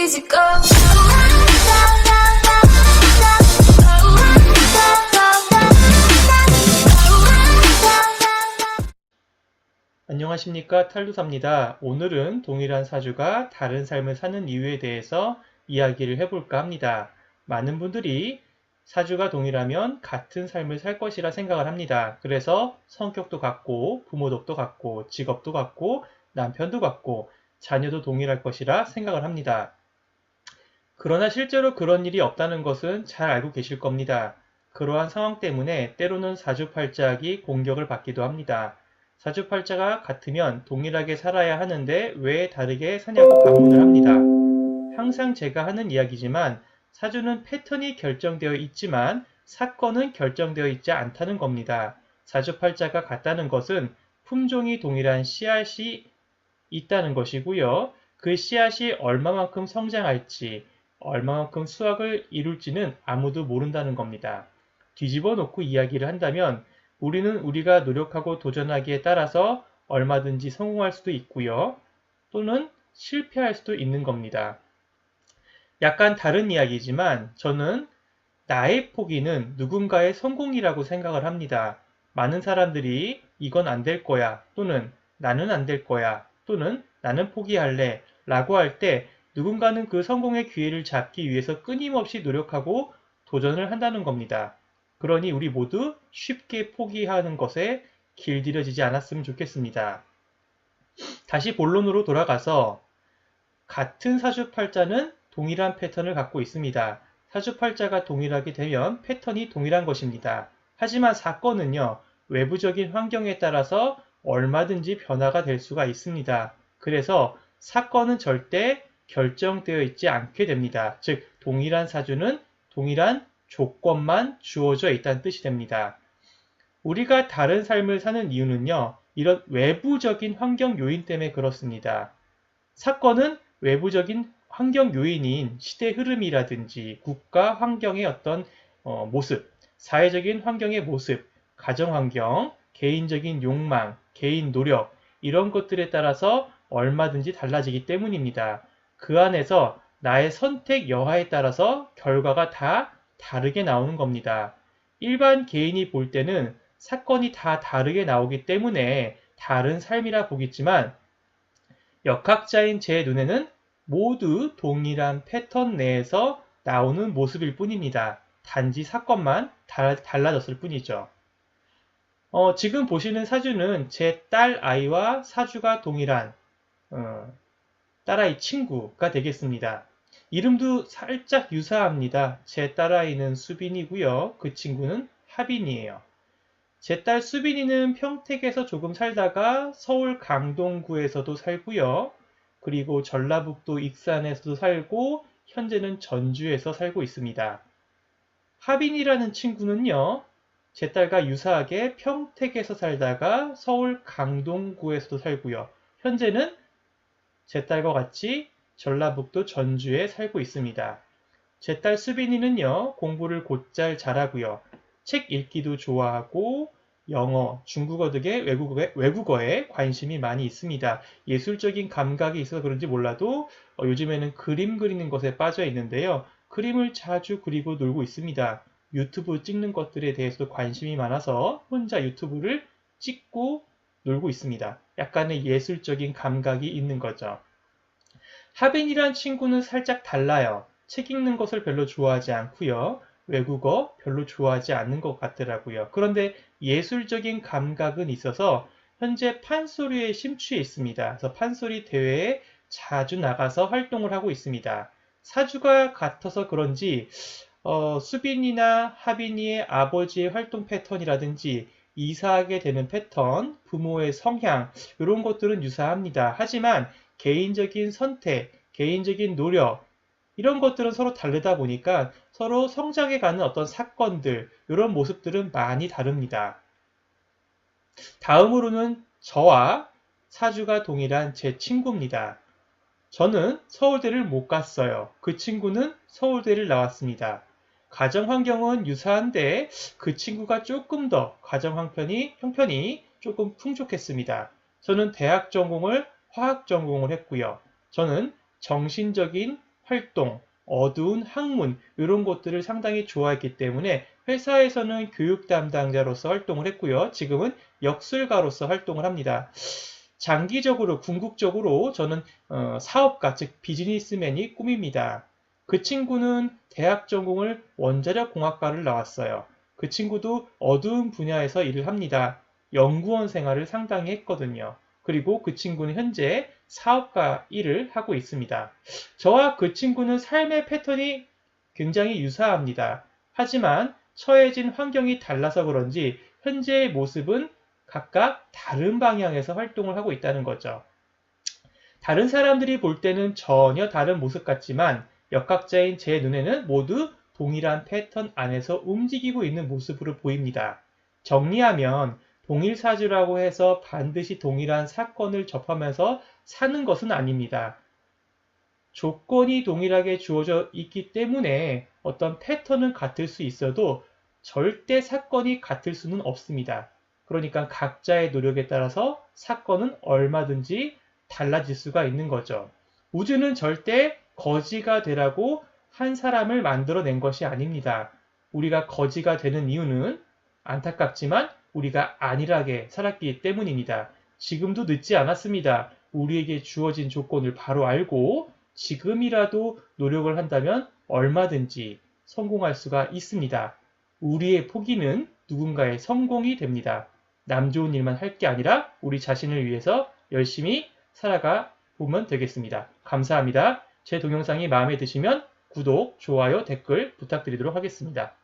easy go. 안녕하십니까, 탈루사입니다. 오늘은 동일한 사주가 다른 삶을 사는 이유에 대해서 이야기를 해볼까 합니다. 많은 분들이 사주가 동일하면 같은 삶을 살 것이라 생각을 합니다. 그래서 성격도 같고 부모덕도 같고 직업도 같고 남편도 같고 자녀도 동일할 것이라 생각을 합니다. 그러나 실제로 그런 일이 없다는 것은 잘 알고 계실 겁니다. 그러한 상황 때문에 때로는 사주팔자학이 공격을 받기도 합니다. 사주팔자가 같으면 동일하게 살아야 하는데 왜 다르게 사냐고 반문을 합니다. 항상 제가 하는 이야기지만 사주는 패턴이 결정되어 있지만 사건은 결정되어 있지 않다는 겁니다. 사주팔자가 같다는 것은 품종이 동일한 씨앗이 있다는 것이고요. 그 씨앗이 얼마만큼 성장할지, 얼마만큼 수확을 이룰지는 아무도 모른다는 겁니다. 뒤집어 놓고 이야기를 한다면 우리는 우리가 노력하고 도전하기에 따라서 얼마든지 성공할 수도 있고요. 또는 실패할 수도 있는 겁니다. 약간 다른 이야기지만 저는 나의 포기는 누군가의 성공이라고 생각을 합니다. 많은 사람들이 이건 안 될 거야 또는 나는 안 될 거야 또는 나는 포기할래 라고 할 때 누군가는 그 성공의 기회를 잡기 위해서 끊임없이 노력하고 도전을 한다는 겁니다. 그러니 우리 모두 쉽게 포기하는 것에 길들여지지 않았으면 좋겠습니다. 다시 본론으로 돌아가서 같은 사주팔자는 동일한 패턴을 갖고 있습니다. 사주팔자가 동일하게 되면 패턴이 동일한 것입니다. 하지만 사건은요, 외부적인 환경에 따라서 얼마든지 변화가 될 수가 있습니다. 그래서 사건은 절대 결정되어 있지 않게 됩니다. 즉, 동일한 사주는 동일한 조건만 주어져 있다는 뜻이 됩니다. 우리가 다른 삶을 사는 이유는요, 이런 외부적인 환경 요인 때문에 그렇습니다. 사건은 외부적인 환경 요인인 시대 흐름이라든지 국가 환경의 어떤 모습, 사회적인 환경의 모습, 가정 환경, 개인적인 욕망, 개인 노력, 이런 것들에 따라서 얼마든지 달라지기 때문입니다. 그 안에서 나의 선택 여하에 따라서 결과가 다 다르게 나오는 겁니다. 일반 개인이 볼 때는 사건이 다 다르게 나오기 때문에 다른 삶이라 보겠지만 역학자인 제 눈에는 모두 동일한 패턴 내에서 나오는 모습일 뿐입니다. 단지 사건만 달라졌을 뿐이죠. 지금 보시는 사주는 제 딸 아이와 사주가 동일한 딸아이 친구가 되겠습니다. 이름도 살짝 유사합니다. 제 딸아이는 수빈이고요. 그 친구는 하빈이에요. 제 딸 수빈이는 평택에서 조금 살다가 서울 강동구에서도 살고요. 그리고 전라북도 익산에서도 살고 현재는 전주에서 살고 있습니다. 하빈이라는 친구는요. 제 딸과 유사하게 평택에서 살다가 서울 강동구에서도 살고요. 현재는 제 딸과 같이 전라북도 전주에 살고 있습니다. 제 딸 수빈이는요. 공부를 곧잘 잘하고요. 책 읽기도 좋아하고 영어, 중국어 등의 외국어에 관심이 많이 있습니다. 예술적인 감각이 있어서 그런지 몰라도 요즘에는 그림 그리는 것에 빠져 있는데요. 그림을 자주 그리고 놀고 있습니다. 유튜브 찍는 것들에 대해서도 관심이 많아서 혼자 유튜브를 찍고 놀고 있습니다. 약간의 예술적인 감각이 있는 거죠. 하빈이란 친구는 살짝 달라요. 책 읽는 것을 별로 좋아하지 않고요. 외국어 별로 좋아하지 않는 것 같더라고요. 그런데 예술적인 감각은 있어서 현재 판소리에 심취해 있습니다. 그래서 판소리 대회에 자주 나가서 활동을 하고 있습니다. 사주가 같아서 그런지 수빈이나 하빈이의 아버지의 활동 패턴이라든지 이사하게 되는 패턴, 부모의 성향 이런 것들은 유사합니다. 하지만 개인적인 선택, 개인적인 노력 이런 것들은 서로 다르다 보니까 서로 성장해가는 어떤 사건들 이런 모습들은 많이 다릅니다. 다음으로는 저와 사주가 동일한 제 친구입니다. 저는 서울대를 못 갔어요. 그 친구는 서울대를 나왔습니다. 가정 환경은 유사한데 그 친구가 조금 더 가정 형편이 조금 풍족했습니다. 저는 대학 전공을 화학 전공을 했고요. 저는 정신적인 활동, 어두운 학문 이런 것들을 상당히 좋아했기 때문에 회사에서는 교육 담당자로서 활동을 했고요. 지금은 역술가로서 활동을 합니다. 장기적으로 궁극적으로 저는 사업가 즉 비즈니스맨이 꿈입니다. 그 친구는 대학 전공을 원자력 공학과를 나왔어요. 그 친구도 어두운 분야에서 일을 합니다. 연구원 생활을 상당히 했거든요. 그리고 그 친구는 현재 사업가 일을 하고 있습니다. 저와 그 친구는 삶의 패턴이 굉장히 유사합니다. 하지만 처해진 환경이 달라서 그런지 현재의 모습은 각각 다른 방향에서 활동을 하고 있다는 거죠. 다른 사람들이 볼 때는 전혀 다른 모습 같지만 역학자인 제 눈에는 모두 동일한 패턴 안에서 움직이고 있는 모습으로 보입니다. 정리하면 동일사주라고 해서 반드시 동일한 사건을 접하면서 사는 것은 아닙니다. 조건이 동일하게 주어져 있기 때문에 어떤 패턴은 같을 수 있어도 절대 사건이 같을 수는 없습니다. 그러니까 각자의 노력에 따라서 사건은 얼마든지 달라질 수가 있는 거죠. 우주는 절대 거지가 되라고 한 사람을 만들어낸 것이 아닙니다. 우리가 거지가 되는 이유는 안타깝지만 우리가 안일하게 살았기 때문입니다. 지금도 늦지 않았습니다. 우리에게 주어진 조건을 바로 알고 지금이라도 노력을 한다면 얼마든지 성공할 수가 있습니다. 우리의 포기는 누군가의 성공이 됩니다. 남 좋은 일만 할 게 아니라 우리 자신을 위해서 열심히 살아가 보면 되겠습니다. 감사합니다. 제 동영상이 마음에 드시면 구독, 좋아요, 댓글 부탁드리도록 하겠습니다.